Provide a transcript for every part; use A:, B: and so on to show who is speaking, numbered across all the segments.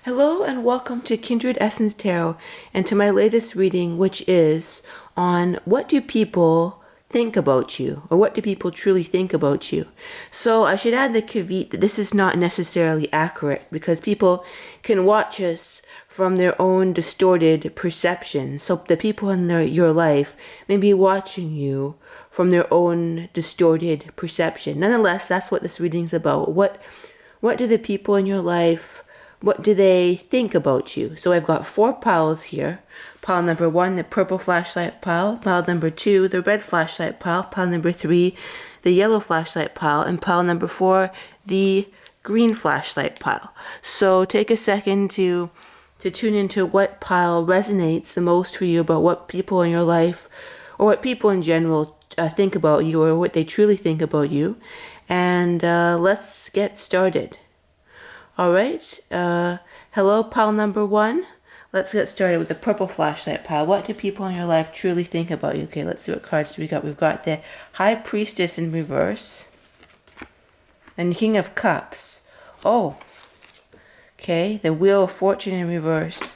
A: Hello and welcome to Kindred Essence Tarot and to my latest reading, which is on what do people think about you, or what do people truly think about you. So I should add the caveat that this is not necessarily accurate because people can watch us from their own distorted perception. So the people in your life may be watching you from their own distorted perception. Nonetheless, that's what this reading's about. What do the people in your life, what do they think about you? So I've got 4 piles here. Pile number 1, the purple flashlight pile. Pile number 2, the red flashlight pile. Pile number 3, the yellow flashlight pile. And pile number 4, the green flashlight pile. So take a second to tune into what pile resonates the most for you about what people in your life, or what people in general think about you, or what they truly think about you. And let's get started. All right. Hello, pile number 1. Let's get started with the purple flashlight pile. What do people in your life truly think about you? Okay, let's see what cards we got. We've got the High Priestess in reverse and the King of Cups. Oh, okay. The Wheel of Fortune in reverse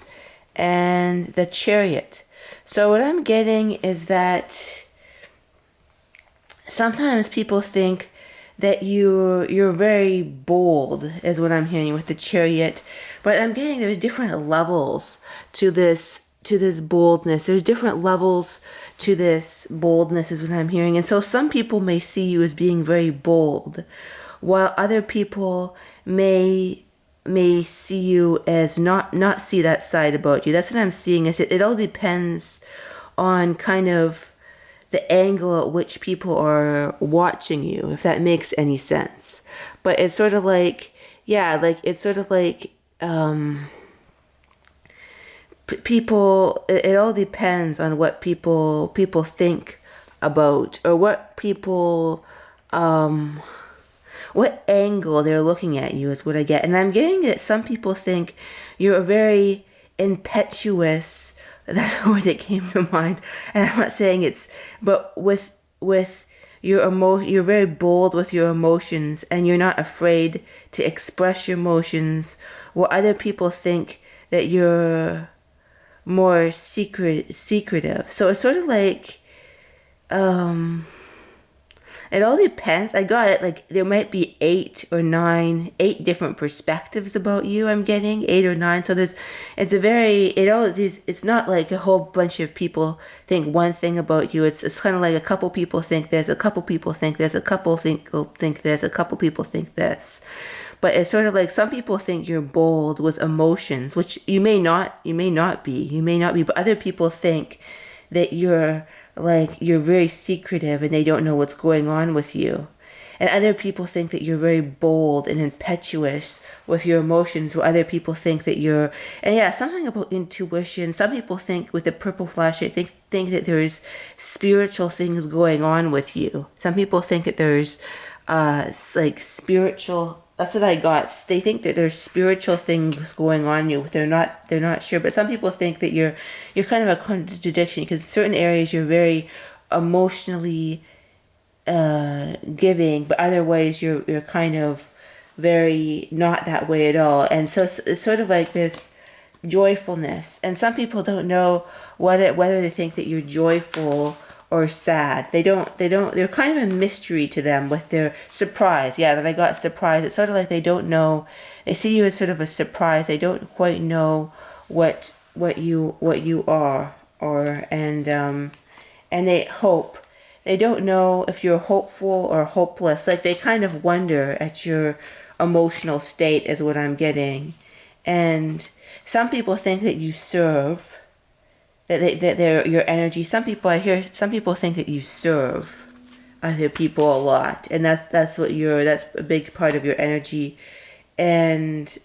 A: and the Chariot. So what I'm getting is that sometimes people think that you're very bold, is what I'm hearing with the Chariot. But I'm getting there's different levels to this boldness. There's different levels to this boldness, is what I'm hearing. And so some people may see you as being very bold, while other people may see you as not see that side about you. That's what I'm seeing. Is it all depends on kind of the angle at which people are watching you, if that makes any sense. But it's sort of like, yeah, like it's sort of like people. It all depends on what people think about, or what people what angle they're looking at you is what I get. And I'm getting that some people think you're a very impetuous. That's the word that came to mind. And I'm not saying it's, but with your you're very bold with your emotions, and you're not afraid to express your emotions. Where other people think that you're more secretive. So it's sort of like, it all depends. I got it. Like there might be 8 different perspectives about you. I'm getting 8 or 9. So it's a very, it's not like a whole bunch of people think one thing about you. It's kind of like a couple people think this, a couple people think this, a couple think this, a couple people think this. But it's sort of like some people think you're bold with emotions, which you may not be, but other people think that you're very secretive and they don't know what's going on with you. And other people think that you're very bold and impetuous with your emotions, where other people think that you're, and yeah, something about intuition. Some people think with the purple flashlight, think that there's spiritual things going on with you. Some people think that there's like spiritual, that's what I got. They think that there's spiritual things going on you. They're not sure. But some people think that you're kind of a contradiction, because certain areas you're very emotionally giving, but other ways you're kind of very not that way at all. And so it's sort of like this joyfulness. And some people don't know whether they think that you're joyful or sad. They're kind of a mystery to them with their surprise. Yeah, that I got surprised. It's sort of like they don't know. They see you as sort of a surprise. They don't quite know what you are, and they hope. They don't know if you're hopeful or hopeless. Like they kind of wonder at your emotional state, is what I'm getting. And some people think that you serve, that they're your energy. Some people think that you serve other people a lot, and that's a big part of your energy. And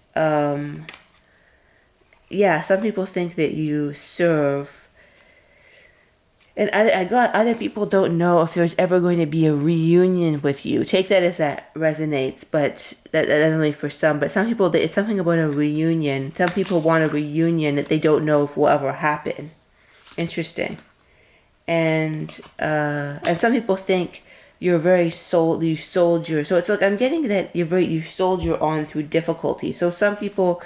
A: yeah, some people think that you serve. And I got other people don't know if there's ever going to be a reunion with you. Take that as that resonates, but that's only for some. But some people, it's something about a reunion. Some people want a reunion that they don't know if will ever happen. Interesting. And some people think you're very you soldier. So it's like I'm getting that you soldier on through difficulty. So some people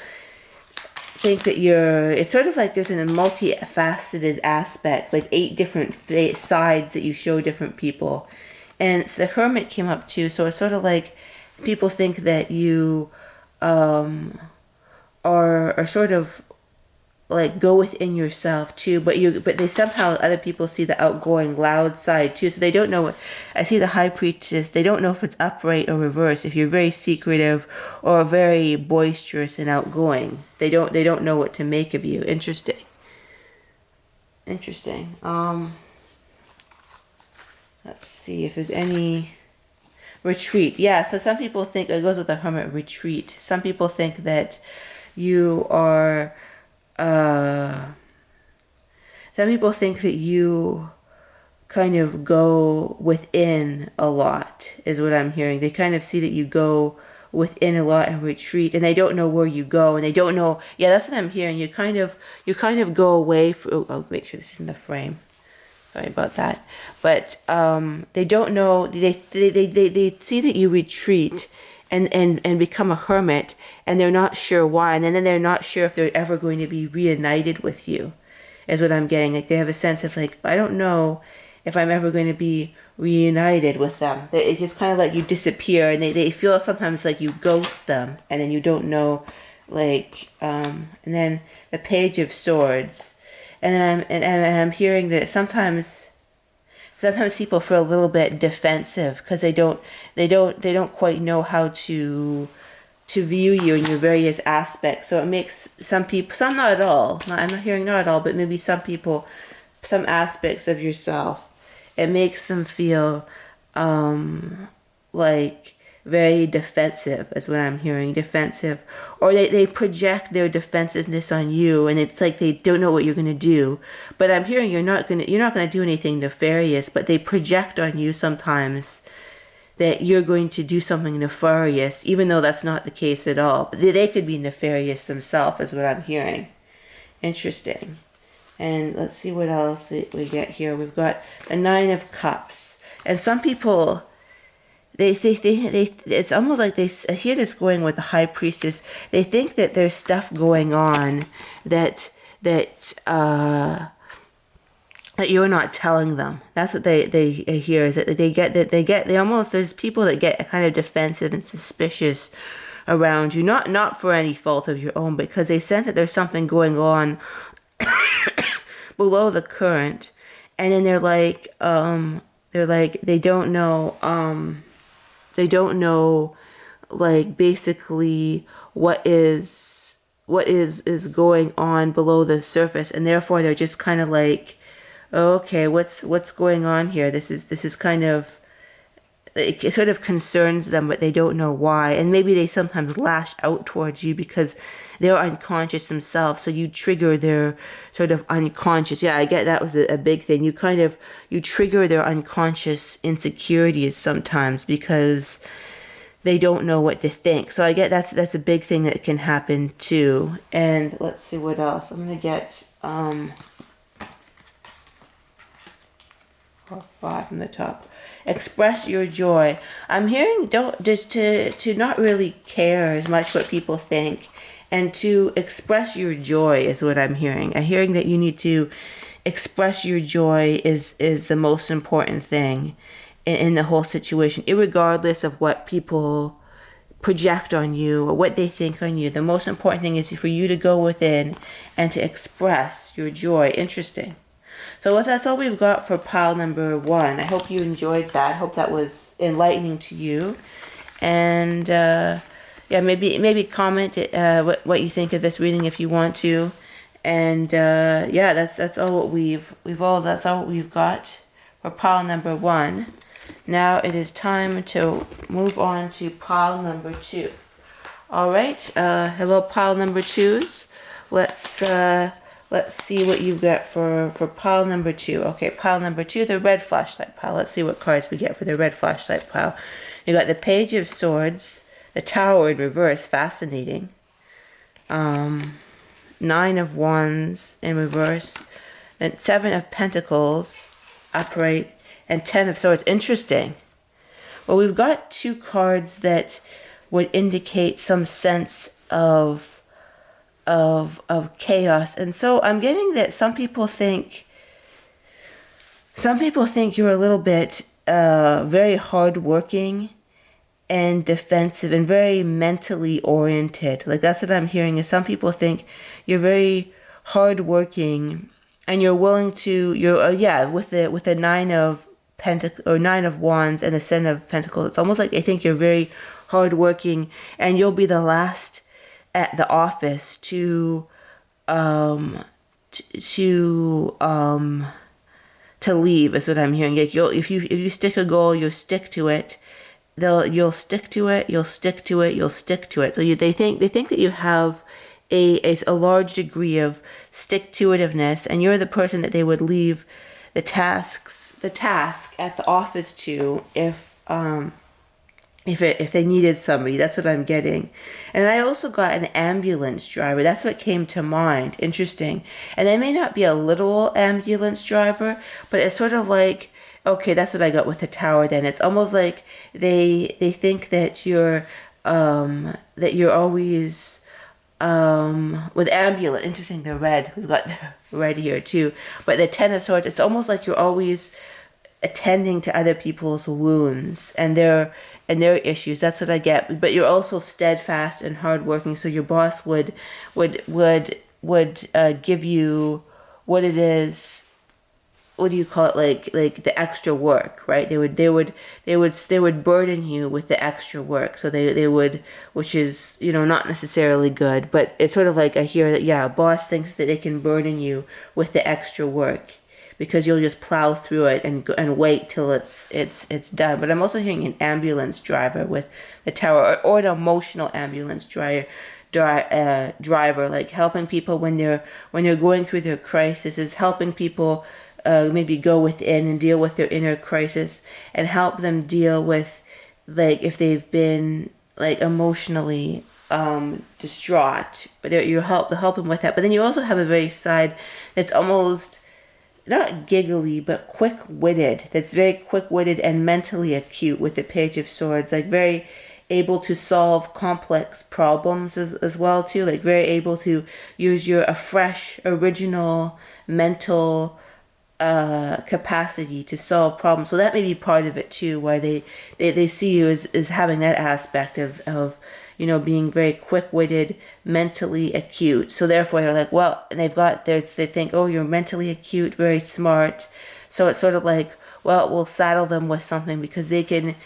A: think that it's sort of like there's a multifaceted aspect, like 8 different sides that you show different people. And the Hermit came up too, so it's sort of like people think that you are sort of like go within yourself too, but they somehow, other people see the outgoing loud side too, so they don't know what, I see the High Priestess, they don't know if it's upright or reverse, if you're very secretive or very boisterous and outgoing. They don't know what to make of you. Interesting. Let's see if there's any retreat. Yeah, so some people think it goes with the Hermit, retreat. Some people think that you are some people think that you kind of go within a lot, is what I'm hearing. They kind of see that you go within a lot and retreat, and they don't know where you go, and they don't know. Yeah, that's what I'm hearing. You kind of go away. I'll make sure this is in the frame. Sorry about that. But they don't know. They see that you retreat and become a hermit, and they're not sure why, and then they're not sure if they're ever going to be reunited with you, is what I'm getting. Like they have a sense of like, I don't know if I'm ever going to be reunited with them. It just kind of let you disappear, and they feel sometimes like you ghost them, and then you don't know, like, and then the Page of Swords, and then I'm hearing that sometimes people feel a little bit defensive because they don't quite know how to view you in your various aspects. So it makes some people, some not at all, I'm not hearing not at all, but maybe some people, some aspects of yourself, it makes them feel like very defensive, is what I'm hearing. Defensive, or they project their defensiveness on you, and it's like they don't know what you're going to do. But I'm hearing you're not going to do anything nefarious, but they project on you sometimes that you're going to do something nefarious, even though that's not the case at all. But they could be nefarious themselves, is what I'm hearing. Interesting. And let's see what else we get here. We've got the Nine of Cups, and some people, they it's almost like I hear this going with the High Priestess. They think that there's stuff going on that you're not telling them. That's what they hear, is that they almost, there's people that get kind of defensive and suspicious around you, not for any fault of your own, because they sense that there's something going on below the current, and then they're like they don't know like basically what is going on below the surface, and therefore they're just kind of like, okay, what's going on here? This is kind of, it sort of concerns them, but they don't know why. And maybe they sometimes lash out towards you because they're unconscious themselves, so you trigger their sort of unconscious. Yeah, I get that was a big thing. You trigger their unconscious insecurities sometimes because they don't know what to think. So I get that's a big thing that can happen too. And let's see what else. I'm gonna get 5 from the top. Express your joy. I'm hearing don't just to not really care as much what people think, and to express your joy is what I'm hearing. I'm hearing that you need to express your joy is the most important thing in the whole situation, irregardless of what people project on you or what they think on you. The most important thing is for you to go within and to express your joy. Interesting. So that's all we've got for pile number 1. I hope you enjoyed that. I hope that was enlightening to you. And yeah, maybe comment what you think of this reading if you want to. And yeah, that's all what that's all what we've got for pile number 1. Now it is time to move on to pile number 2. All right, hello pile number 2s. Let's see what you've got for pile number 2. Okay, pile number 2, the red flashlight pile. Let's see what cards we get for the red flashlight pile. You got the Page of Swords, the Tower in reverse, fascinating. 9 of Wands in reverse, then 7 of Pentacles upright, and 10 of Swords. Interesting. Well, we've got 2 cards that would indicate some sense of of chaos. And so I'm getting that some people think you're a little bit very hardworking and defensive and very mentally oriented. Like that's what I'm hearing is some people think you're very hardworking and you're willing to with the nine of wands and the 7 of pentacles. It's almost like I think you're very hardworking and you'll be the last at the office um to to leave is what I'm hearing. Like if you stick a goal, you'll stick to it. You'll stick to it. You'll stick to it. You'll stick to it. So they think that you have a large degree of stick to itiveness, and you're the person that they would leave the task at the office to if they needed somebody. That's what I'm getting. And I also got an ambulance driver. That's what came to mind. Interesting. And they may not be a literal ambulance driver, but it's sort of like, okay, that's what I got with the tower then. It's almost like they think that you're always with ambulance. Interesting, the red. We've got the red here too. But the 10 of swords, it's almost like you're always attending to other people's wounds and their issues. That's what I get. But you're also steadfast and hardworking. So your boss would give you what it is. What do you call it? Like the extra work, right? They would burden you with the extra work. So they would, which is not necessarily good, but it's sort of like I hear that a boss thinks that they can burden you with the extra work because you'll just plow through it and wait till it's done. But I'm also hearing an ambulance driver with the tower or an emotional ambulance driver, like helping people when they're going through their crisis, is helping people maybe go within and deal with their inner crisis and help them deal with like if they've been like emotionally distraught. But you help them with that. But then you also have a very side that's almost not giggly, but quick-witted. That's very quick-witted and mentally acute with the Page of Swords. Like very able to solve complex problems as well too. Like very able to use a fresh, original, mental capacity to solve problems. So that may be part of it too, why they see you as having that aspect of being very quick-witted, mentally acute. So therefore they're like, well, and they think, oh, you're mentally acute, very smart. So it's sort of like, well, we'll saddle them with something because they can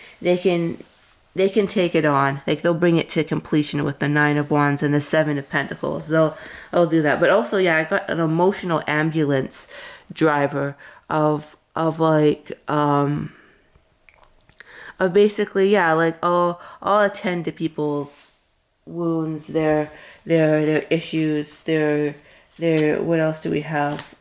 A: take it on. Like they'll bring it to completion with the 9 of Wands and the 7 of Pentacles. They'll do that. But also, I got an emotional ambulance driver of basically, like I'll attend to people's wounds, their issues, their what else do we have?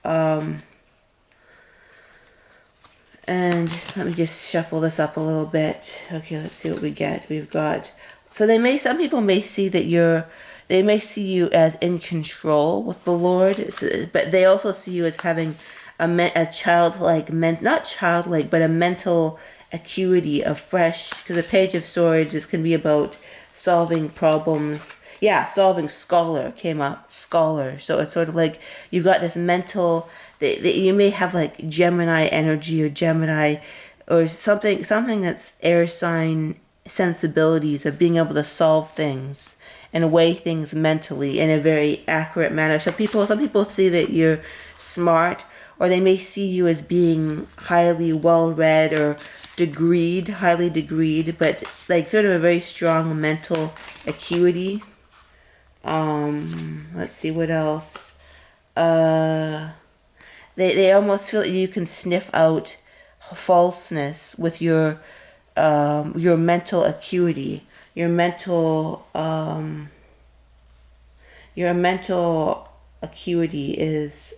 A: And let me just shuffle this up a little bit. Okay, let's see what we get. We've got, so some people may see that they may see you as in control with the Lord, but they also see you as having a childlike, not childlike, but a mental acuity of fresh, because the Page of Swords can be about solving problems. Solving. Scholar came up. Scholar. So it's sort of like you've got this mental, you may have like Gemini energy or Gemini or something that's air sign sensibilities of being able to solve things and weigh things mentally in a very accurate manner. So some people see that you're smart, or they may see you as being highly well-read or highly degreed, but like sort of a very strong mental acuity. Let's see what else. They almost feel that you can sniff out falseness with your mental acuity, your mental acuity is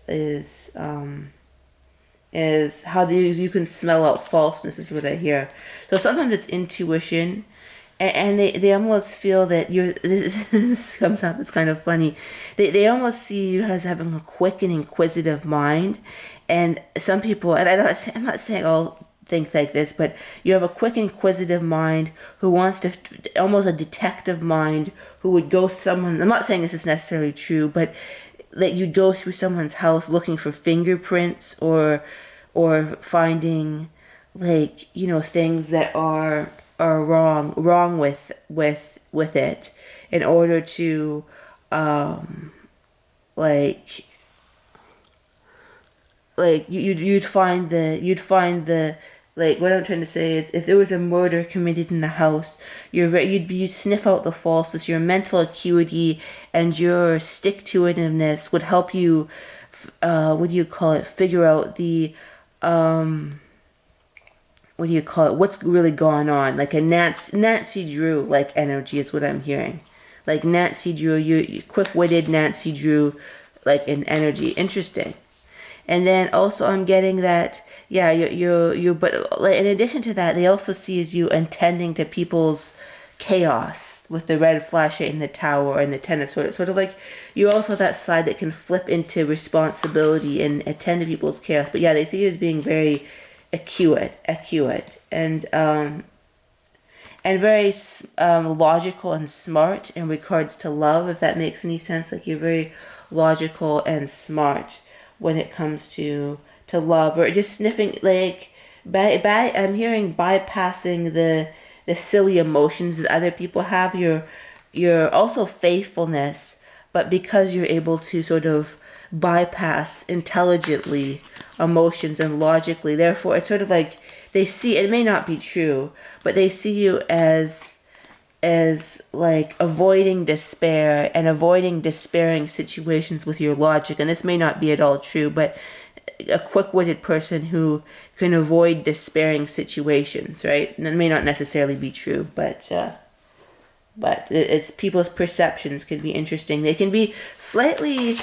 A: how you can smell out falseness, is what I hear. So sometimes it's intuition, and they almost feel that this comes up, it's kind of funny. They almost see you as having a quick and inquisitive mind, and some people, and I'm not saying all think like this, but you have a quick, inquisitive mind who wants to, almost a detective mind who would go someone. I'm not saying this is necessarily true, but that you go through someone's house looking for fingerprints or finding like, you know, things that are wrong with it in order to like you'd find the like, what I'm trying to say is, if there was a murder committed in the house, you'd sniff out the falseness. Your mental acuity and your stick-to-itiveness would help you, what do you call it? Figure out the, what do you call it? What's really going on? Like a Nancy Drew like energy is what I'm hearing. Like Nancy Drew, you quick-witted Nancy Drew, like an energy. Interesting. And then also I'm getting that, yeah, but in addition to that, they also see as you attending to people's chaos with the red flashlight in the tower and the Ten of Swords. Sort of like, you also that side that can flip into responsibility and attend to people's chaos. But yeah, they see you as being very accurate, and very logical and smart in regards to love, if that makes any sense. Like, you're very logical and smart when it comes to love, or just sniffing, like, I'm hearing bypassing the silly emotions that other people have. You're also faithfulness, but because you're able to sort of bypass intelligently emotions and logically, therefore it's sort of like they see, it may not be true, but they see you as like avoiding despair and avoiding despairing situations with your logic. And this may not be at all true, but a quick-witted person who can avoid despairing situations, right? And it may not necessarily be true, but it's people's perceptions can be interesting. They can be slightly,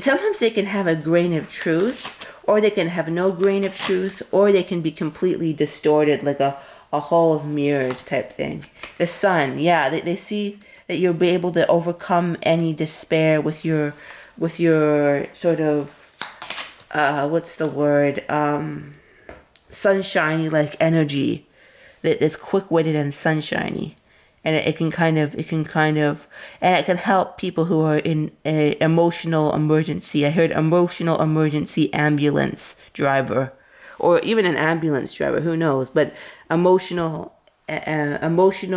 A: sometimes they can have a grain of truth, or they can have no grain of truth, or they can be completely distorted, like a hall of mirrors type thing. The sun, yeah, they see that you'll be able to overcome any despair with your sort of, what's the word, sunshiny like energy that is quick-witted and sunshiny. And it can kind of, and it can help people who are in a emotional emergency. I heard emotional emergency ambulance driver, or even an ambulance driver, who knows, but emotional ambulance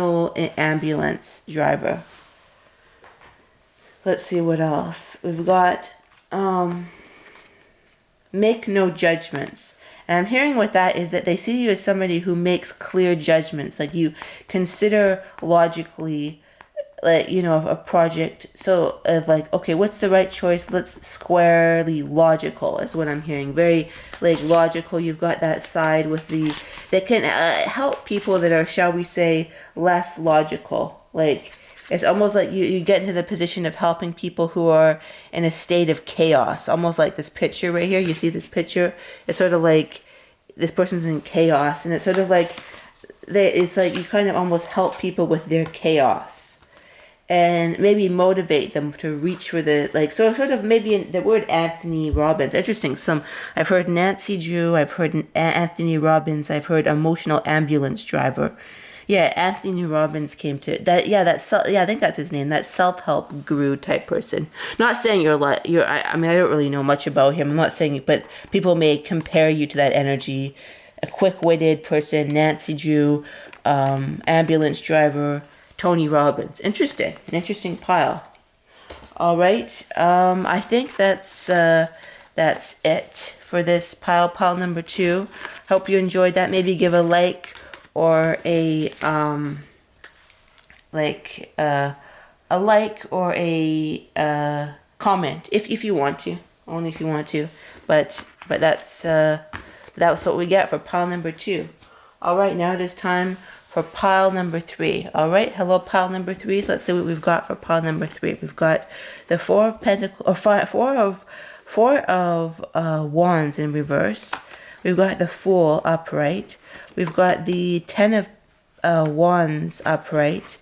A: driver. Let's see what else. We've got, make no judgments. And I'm hearing what that is, that they see you as somebody who makes clear judgments. Like, you consider logically, like, you know, a project. So, of like, okay, what's the right choice? Let's squarely logical is what I'm hearing. Very, like, logical. You've got that side with that can help people that are, shall we say, less logical. Like, it's almost like you get into the position of helping people who are in a state of chaos. Almost like this picture right here. You see this picture? It's sort of like this person's in chaos. And it's sort of like, it's like you kind of almost help people with their chaos. And maybe motivate them to reach for the, like, so sort of maybe in the word Anthony Robbins. Interesting. I've heard Nancy Drew. I've heard Anthony Robbins. I've heard emotional ambulance driver. Yeah, Anthony Robbins came to that. Yeah, I think that's his name. That self-help guru type person. Not saying I mean, I don't really know much about him. I'm not saying, but people may compare you to that energy. A quick-witted person, Nancy Drew, ambulance driver, Tony Robbins. Interesting, an interesting pile. All right, I think that's it for this pile number 2. Hope you enjoyed that. Maybe give a like, or a like or a comment if you want to, only if you want to, but that's what we get for pile number 2. All right, now it is time for pile number 3. All right, hello pile number 3s. Let's see what we've got for pile number 3. We've got the Four of Pentacles, or four of Wands in reverse. We've got the Fool upright. We've got the Ten of Wands upright,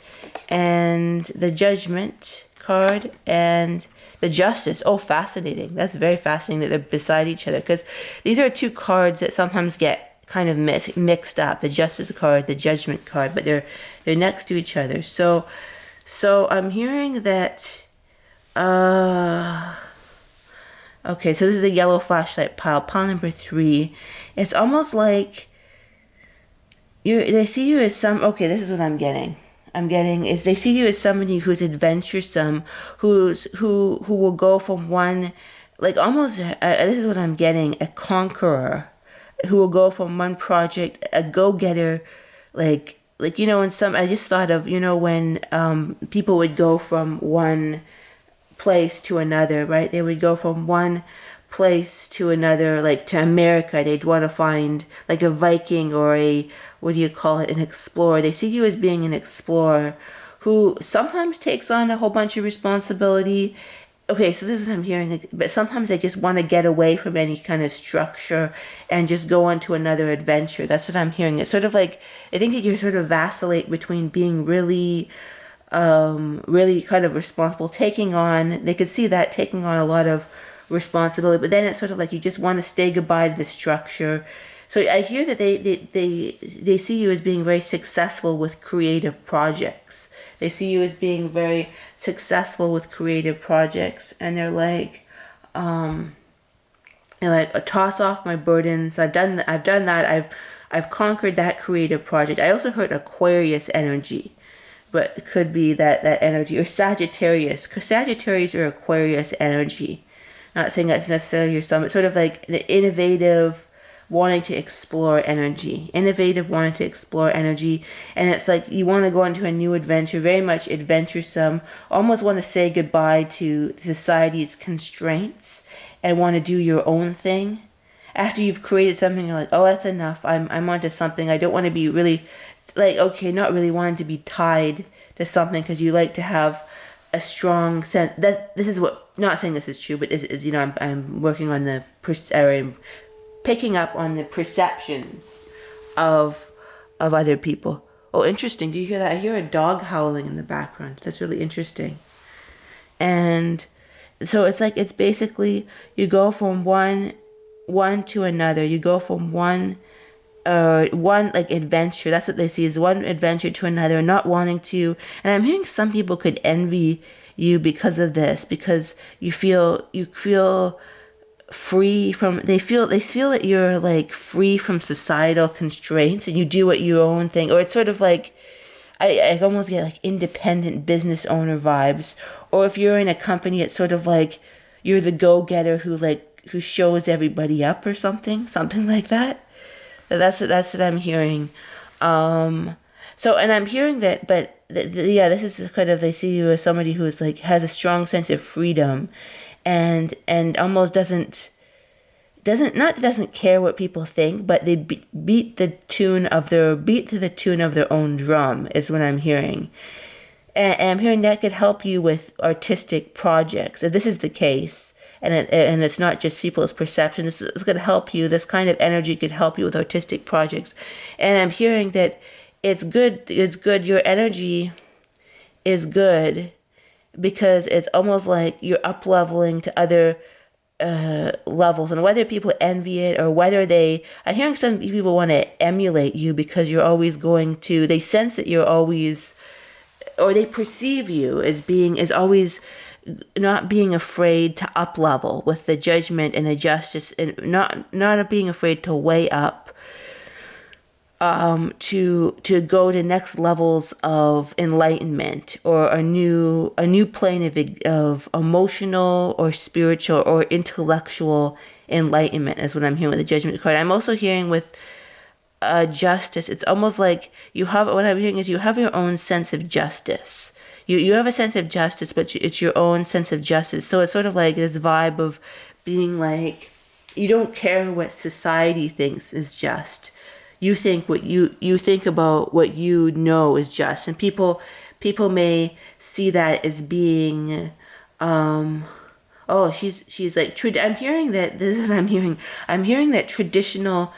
A: and the Judgment card, and the Justice. Oh, fascinating. That's very fascinating that they're beside each other, because these are two cards that sometimes get kind of mixed up. The Justice card, the Judgment card, but they're next to each other. So I'm hearing that. Okay, so this is a yellow flashlight pile. Pile number 3. It's almost like they see you as some. Okay, this is what I'm getting. Is they see you as somebody who's adventuresome, who will go from one, like almost. This is what I'm getting: a conqueror, who will go from one project, a go-getter, like in some. I just thought of when people would go from one place to another, right? They would go from one place to another, like to America. They'd want to find like a Viking or a, what do you call it, an explorer. They see you as being an explorer who sometimes takes on a whole bunch of responsibility. Okay, so this is what I'm hearing, but sometimes they just want to get away from any kind of structure and just go on to another adventure. That's what I'm hearing. It's sort of like, I think that you sort of vacillate between being really kind of responsible, they could see that taking on a lot of responsibility, but then it's sort of like you just want to say goodbye to the structure. So I hear that they see you as being very successful with creative projects. They see you as being very successful with creative projects, and they're like, toss off my burdens. I've done that. I've conquered that creative project. I also heard Aquarius energy, but it could be that energy, or Sagittarius, because Sagittarius or Aquarius energy. Not saying that's necessarily your summit. Sort of like an innovative, wanting to explore energy. And it's like you want to go into a new adventure, very much adventuresome. Almost want to say goodbye to society's constraints and want to do your own thing. After you've created something, you're like, oh, that's enough. I'm onto something. I don't want to be really, like, okay, not really wanting to be tied to something, because you like to have a strong sense that this is what, not saying this is true, but is I'm working on I'm picking up on the perceptions of other people. Oh, interesting. Do you hear that? I hear a dog howling in the background. That's really interesting. And so it's like, it's basically, you go from one to another. You go from one like adventure. That's what they see, is one adventure to another, not wanting to. And I'm hearing some people could envy you because of this, because you feel free from, they feel that you're like free from societal constraints, and you do what your own thing. Or it's sort of like, I almost get like independent business owner vibes. Or if you're in a company, it's sort of like you're the go-getter who shows everybody up, or something like that. That's what I'm hearing. And I'm hearing that, but this is kind of, they see you as somebody who is like, has a strong sense of freedom, and almost doesn't care what people think, but they beat to the tune of their own drum, is what I'm hearing. And I'm hearing that could help you with artistic projects. If this is the case, and it's not just people's perception, it's going to help you. This kind of energy could help you with artistic projects. And I'm hearing that it's good. Your energy is good, because it's almost like you're up leveling to other levels. And whether people envy it, or whether I'm hearing some people want to emulate you, because you're always they sense that you're always, or they perceive you as always not being afraid to up level with the judgment and the justice, and not being afraid to weigh up, to go to next levels of enlightenment, or a new plane of emotional or spiritual or intellectual enlightenment, is what I'm hearing with the Judgment card. I'm also hearing with justice. It's almost like what I'm hearing is you have your own sense of justice. You have a sense of justice, but it's your own sense of justice. So it's sort of like this vibe of being like, you don't care what society thinks is just. You think you think about what you know is just. And people may see that as being, she's like, I'm hearing that, this is what I'm hearing. I'm hearing that traditional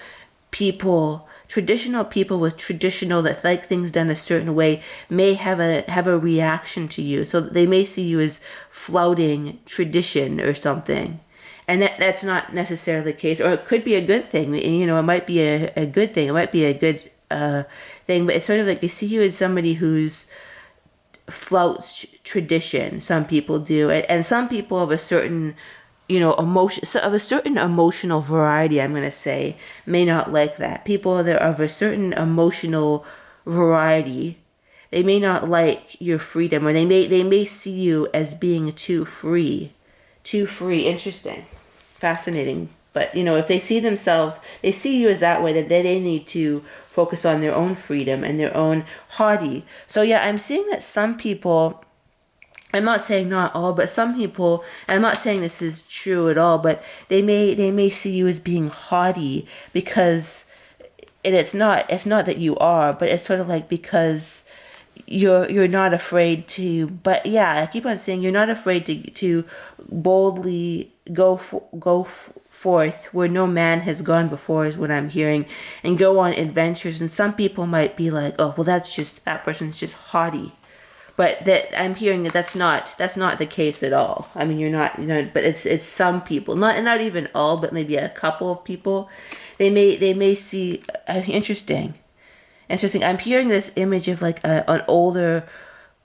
A: people with traditional, that like things done a certain way, may have a reaction to you. So they may see you as flouting tradition or something. And that's not necessarily the case, or it could be a good thing. It might be a good thing. It might be a good thing, but it's sort of like they see you as somebody who's flouts tradition. Some people do, and some people of a certain, emotion, so of a certain emotional variety, I'm gonna say, may not like that. People that are of a certain emotional variety, they may not like your freedom, or they may see you as being too free. Interesting, fascinating. But if they see themselves, they see you as that way, that they need to focus on their own freedom and their own haughty. So yeah, I'm seeing that some people, I'm not saying not all, but some people, I'm not saying this is true at all, but they may see you as being haughty because, and it's not that you are, but it's sort of like because you're not afraid to, but yeah, I keep on saying you're not afraid to boldly forth where no man has gone before, is what I'm hearing, and go on adventures. And some people might be like, oh well, that person's just haughty, but that I'm hearing that's not the case at all. I mean, you're not, but it's some people, not even all, but maybe a couple of people, they may see interesting. I'm hearing this image of like an older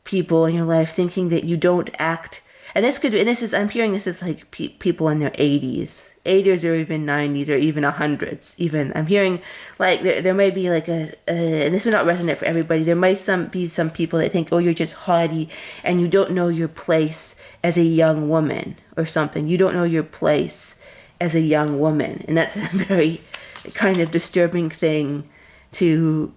A: people in your life thinking that you don't act, and I'm hearing this is like people in their 80s or even 90s or even 100s. Even I'm hearing like there may be like and this may not resonate for everybody. There might be some people that think, oh, you're just haughty and you don't know your place as a young woman or something. You don't know your place as a young woman, and that's a very kind of disturbing thing to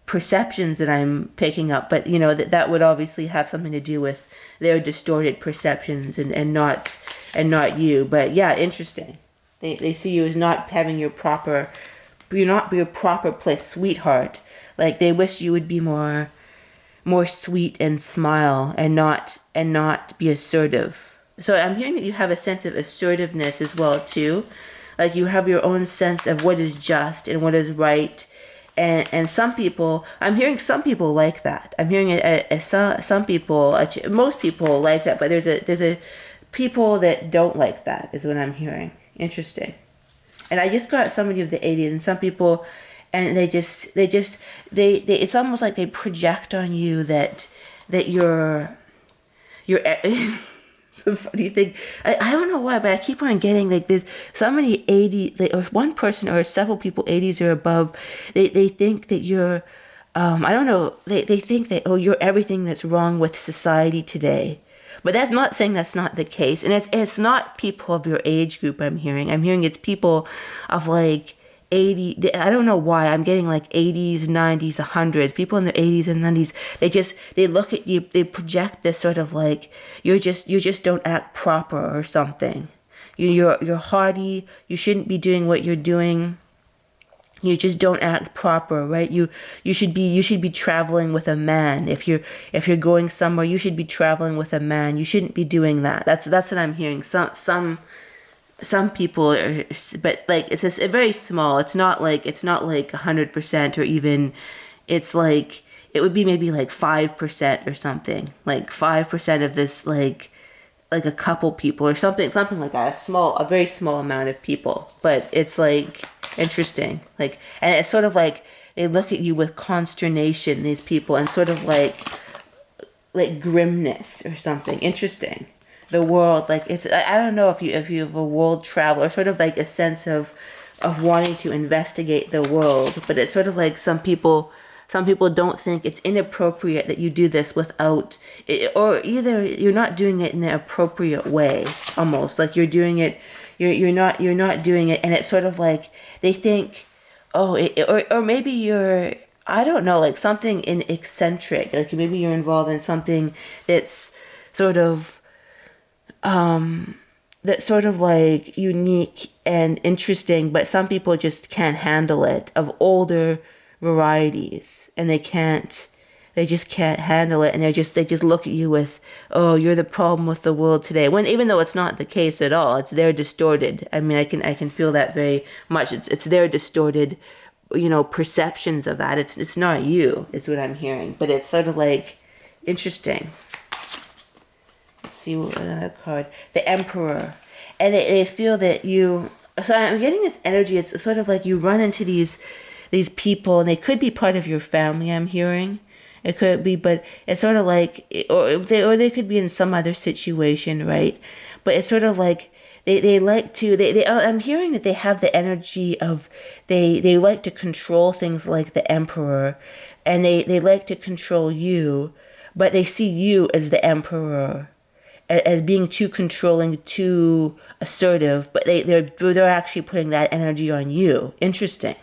A: perceptions that I'm picking up. But that would obviously have something to do with their distorted perceptions and not you. But yeah, interesting. They see you as not having your proper place, sweetheart. Like they wish you would be more sweet and smile and not be assertive. So I'm hearing that you have a sense of assertiveness as well too. Like you have your own sense of what is just and what is right. And some people, I'm hearing some people like that. I'm hearing some people, most people like that, but there's a people that don't like that is what I'm hearing. Interesting. And I just got somebody of the 80s, and some people, and they it's almost like they project on you that you're the funny thing, I don't know why, but I keep on getting like this. Somebody 80, like, or one person or several people 80s or above, they think that you're, I don't know, they think that, oh, you're everything that's wrong with society today. But that's not saying that's not the case. And it's not people of your age group I'm hearing. I'm hearing it's people of like 80, I don't know why I'm getting like 80s, 90s, 100s, people in their 80s and 90s. They look at you, they project this sort of like you just don't act proper or something. You're haughty, you shouldn't be doing what you're doing. You just don't act proper, right? You should be traveling with a man. If you're going somewhere, you should be traveling with a man. You shouldn't be doing that. That's what I'm hearing. Some people are, but like it's very small. It's not like 100% or even, it's like it would be maybe like 5% or something. Like 5% of this, like a couple people or something like that. A very small amount of people. But it's like interesting. Like, and it's sort of like they look at you with consternation, these people, and sort of like grimness or something. Interesting. The world, like it's, I don't know if you have a world travel or sort of like a sense of wanting to investigate the world, but it's sort of like some people don't think it's inappropriate that you do this without it, or either you're not doing it in the appropriate way, almost like you're doing it, you're not doing it, and it's sort of like they think, oh, or maybe you're, I don't know, like something in eccentric, like maybe you're involved in something that's sort of like unique and interesting, but some people just can't handle it, of older varieties, and they just can't handle it, and they just look at you with, oh, you're the problem with the world today, when even though it's not the case at all. It's their distorted, I mean, I can feel that very much. It's their distorted, perceptions of that. It's not you, is what I'm hearing, but it's sort of like interesting. See another card, the Emperor. and they feel that you. So I'm getting this energy. It's sort of like you run into these people, and they could be part of your family. I'm hearing. It could be, but it's sort of like, or they could be in some other situation, right? But it's sort of like they like to I'm hearing that they have the energy of they like to control things like the emperor, and they like to control you, but they see you as the emperor, as being too controlling, too assertive, but they're actually putting that energy on you. Interesting.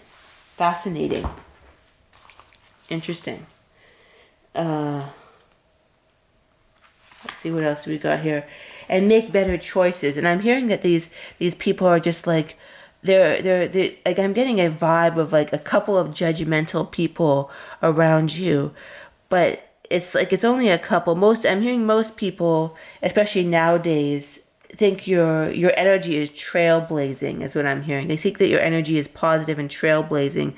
A: Fascinating. Interesting. Let's see what else we got here. And make better choices. And I'm hearing that these people are just like they're like, I'm getting a vibe of like a couple of judgmental people around you, but it's like it's only a couple. I'm hearing most people, especially nowadays, think your energy is trailblazing is what I'm hearing. They think that your energy is positive and trailblazing,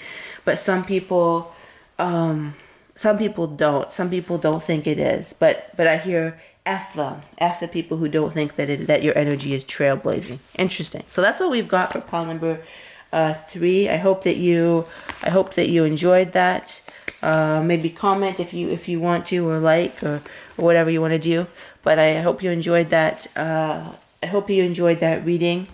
A: but some people don't. Some people don't think it is. But I hear F them. F the people who don't think that your energy is trailblazing. Interesting. So that's all we've got for pile number 3. I hope that you enjoyed that. Maybe comment if you want to, or like, or whatever you want to do. But I hope you enjoyed that. I hope you enjoyed that reading.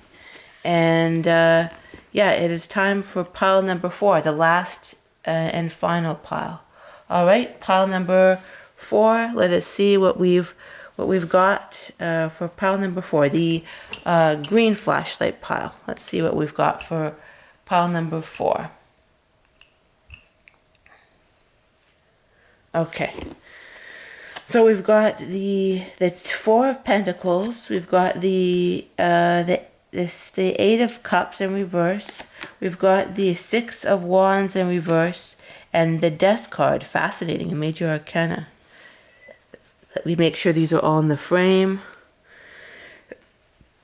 A: And yeah, it is time for pile number 4, the last and final pile. All right, pile number 4. Let us see what we've got for pile number 4, the green flashlight pile. Let's see what we've got for pile number 4. Okay, so we've got the 4 of Pentacles. We've got the 8 of Cups in reverse. We've got the 6 of Wands in reverse. And the Death card, fascinating, a major arcana. Let me make sure these are all in the frame.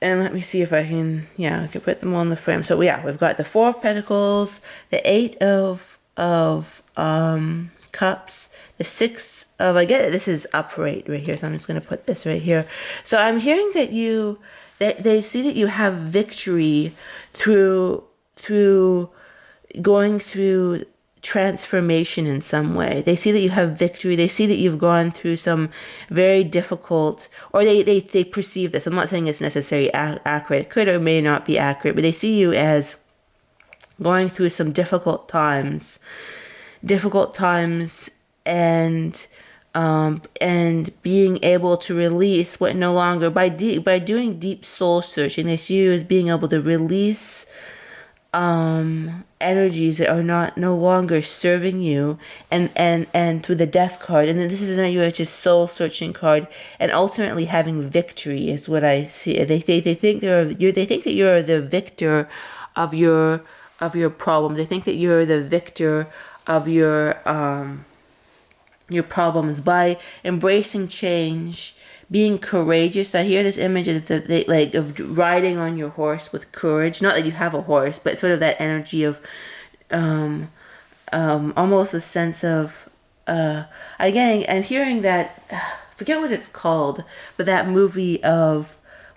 A: And let me see if I can, I can put them all in the frame. So yeah, we've got the 4 of Pentacles, the 8 of Cups, the 6 of, I get it, this is upright right here, so I'm just going to put this right here. So I'm hearing that they see that you have victory through going through transformation in some way. They see that you have victory. They see that you've gone through some very difficult, or they perceive this. I'm not saying it's necessarily accurate. It could or may not be accurate, but they see you as going through some difficult times, and being able to release what no longer, by doing deep soul searching, they see you as being able to release energies that are no longer serving you, and through the Death card, and then this is another just soul searching card, and ultimately having victory is what I see. They think that you're the victor of your problem. They think that you're the victor of your problems by embracing change, being courageous. I hear this image of riding on your horse with courage. Not that you have a horse, but sort of that energy of almost a sense of I'm hearing that, forget what it's called, but that movie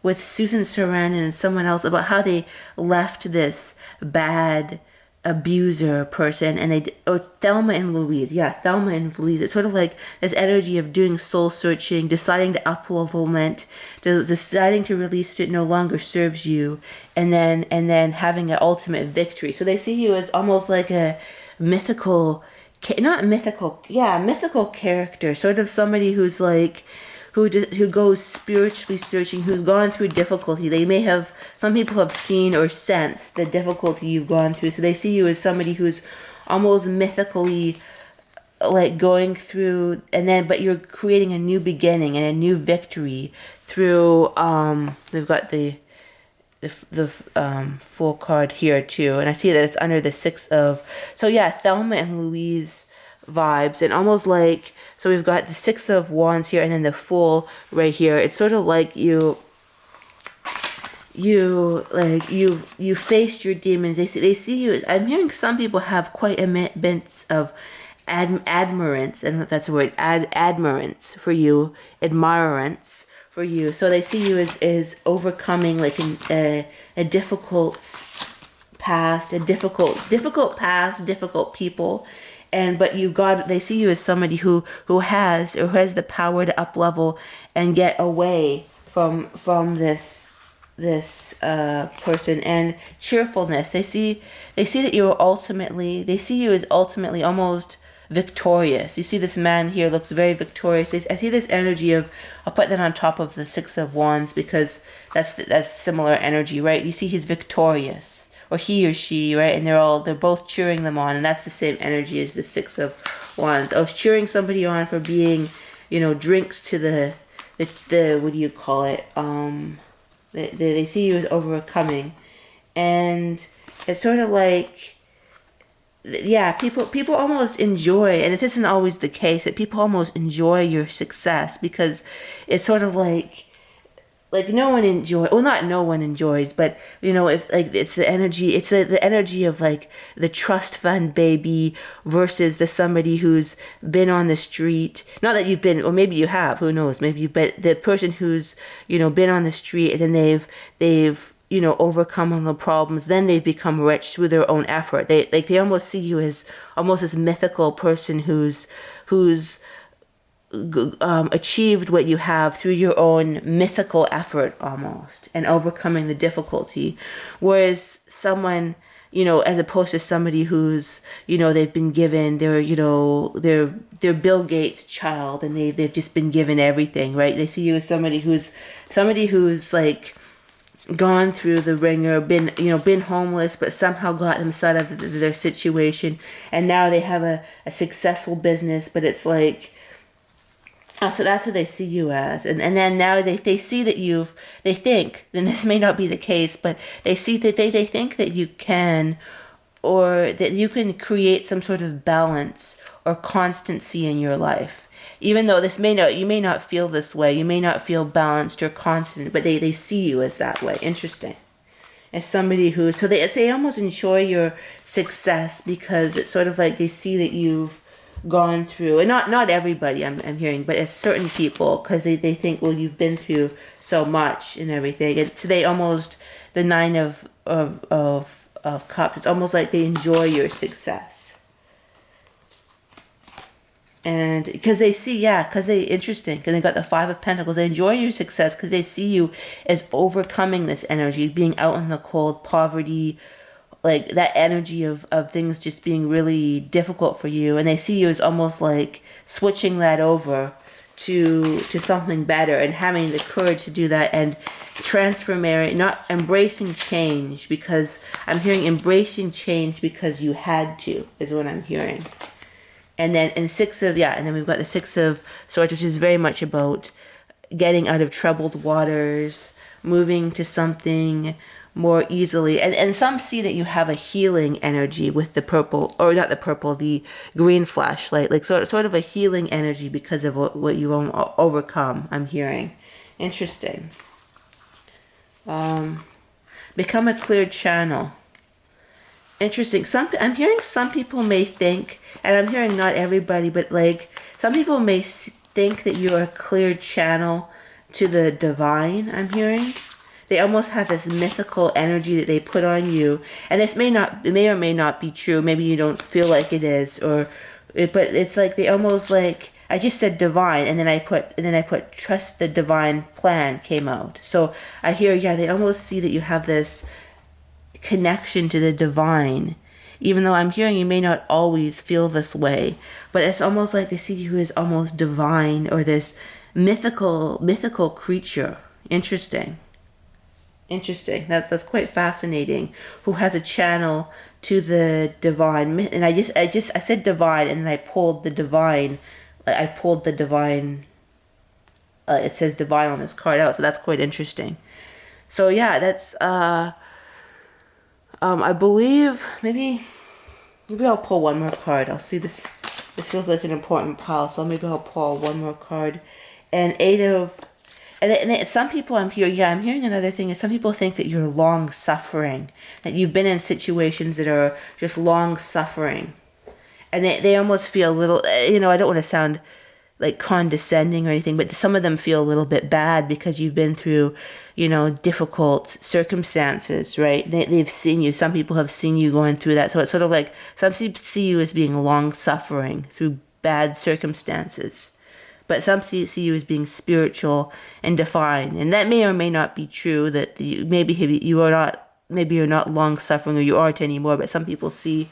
A: with Susan Sarandon and someone else, about how they left this bad abuser person, and Thelma and Louise. It's sort of like this energy of doing soul searching, deciding to up-levelment, deciding to release it no longer serves you, and then having an ultimate victory. So they see you as almost like a mythical character, sort of somebody who's like, who goes spiritually searching, who's gone through difficulty. Some people have seen or sensed the difficulty you've gone through, so they see you as somebody who's almost mythically like going through, but you're creating a new beginning and a new victory through, they've got the full card here too, and I see that it's under the 6 of, so yeah, Thelma and Louise vibes, and almost like, so we've got the 6 of Wands here, and then the Fool right here. It's sort of like you faced your demons. They see you. I'm hearing some people have quite a bit of admirance, and that's the word, admirance for you, admirance for you. So they see you as overcoming like a difficult past, a difficult past, difficult people. And but they see you as somebody who has the power to up level and get away from this person. And cheerfulness, they see that they see you as ultimately almost victorious. You see this man here looks very victorious. I see this energy of, I'll put that on top of the Six of Wands because that's similar energy, right? You see he's victorious, or he or she, right? And they're both cheering them on, and that's the same energy as the Six of Wands. I was cheering somebody on for being, drinks to the what do you call it? They see you as overcoming, and it's sort of like, yeah, people almost enjoy, and it isn't always the case, that people almost enjoy your success because it's sort of like no one enjoys, well, not no one enjoys, but if like it's the energy, it's the energy of like the trust fund baby versus the somebody who's been on the street. Not that you've been, or maybe you have, who knows, maybe you've been the person who's been on the street, and then they've overcome all the problems, then they've become rich through their own effort. They almost see you as almost this mythical person who's achieved what you have through your own mythical effort almost, and overcoming the difficulty. Whereas someone, as opposed to somebody who's, they've been given, they're Bill Gates' child, and they've just been given everything, right? They see you as somebody who's like gone through the ringer, been homeless, but somehow got themselves out of their situation, and now they have a successful business. But it's like, so that's what they see you as. And then now they see that they think, and this may not be the case, but they see that they think that you can, or that you can create some sort of balance or constancy in your life. Even though you may not feel this way, you may not feel balanced or constant, but they see you as that way. Interesting. As somebody so they almost enjoy your success because it's sort of like they see that you've gone through, and not everybody I'm hearing, but it's certain people, because they think, well, you've been through so much and everything. And so they almost, the Nine of Cups, it's almost like they enjoy your success. And because they see, interesting, because they got the Five of Pentacles. They enjoy your success because they see you as overcoming this energy, being out in the cold, poverty, like that energy of things just being really difficult for you. And they see you as almost like switching that over to something better, and having the courage to do that, and transforming, not embracing change, because I'm hearing embracing change because you had to, is what I'm hearing. And then and then we've got the Six of Swords, which is very much about getting out of troubled waters, moving to something more easily. And some see that you have a healing energy with the purple, or not the purple, the green flashlight, like sort of a healing energy because of what you overcome, I'm hearing. Interesting. Become a clear channel. Interesting. I'm hearing some people may think, and I'm hearing not everybody, but like some people may think that you're a clear channel to the divine. I'm hearing they almost have this mythical energy that they put on you, and this may or may not be true. Maybe you don't feel like it is, but it's like they almost like, I just said divine, and then I put trust the divine plan came out. So I hear, they almost see that you have this connection to the divine, even though I'm hearing you may not always feel this way, but it's almost like they see you as almost divine, or this mythical creature. Interesting. That's quite fascinating. Who has a channel to the divine? And I said divine, and then I pulled the divine. It says divine on this card out, so that's quite interesting. So yeah, that's I believe maybe I'll pull one more card. I'll see this. This feels like an important pile, so maybe I'll pull one more card. And some people I'm hearing another thing is some people think that you're long suffering, that you've been in situations that are just long suffering, and they almost feel a little, I don't want to sound like condescending or anything, but some of them feel a little bit bad because you've been through, difficult circumstances, right? They've seen you. Some people have seen you going through that. So it's sort of like some people see you as being long suffering through bad circumstances, but some see you as being spiritual and divine. And that may or may not be true, that maybe you're not long suffering, or you aren't anymore, but some people see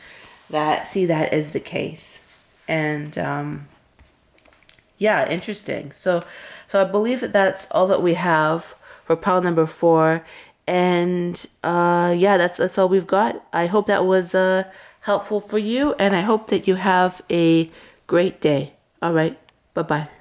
A: that as the case. And yeah, interesting. So I believe that that's all that we have for pile number 4. And yeah, that's all we've got. I hope that was helpful for you, and I hope that you have a great day. All right. Bye-bye.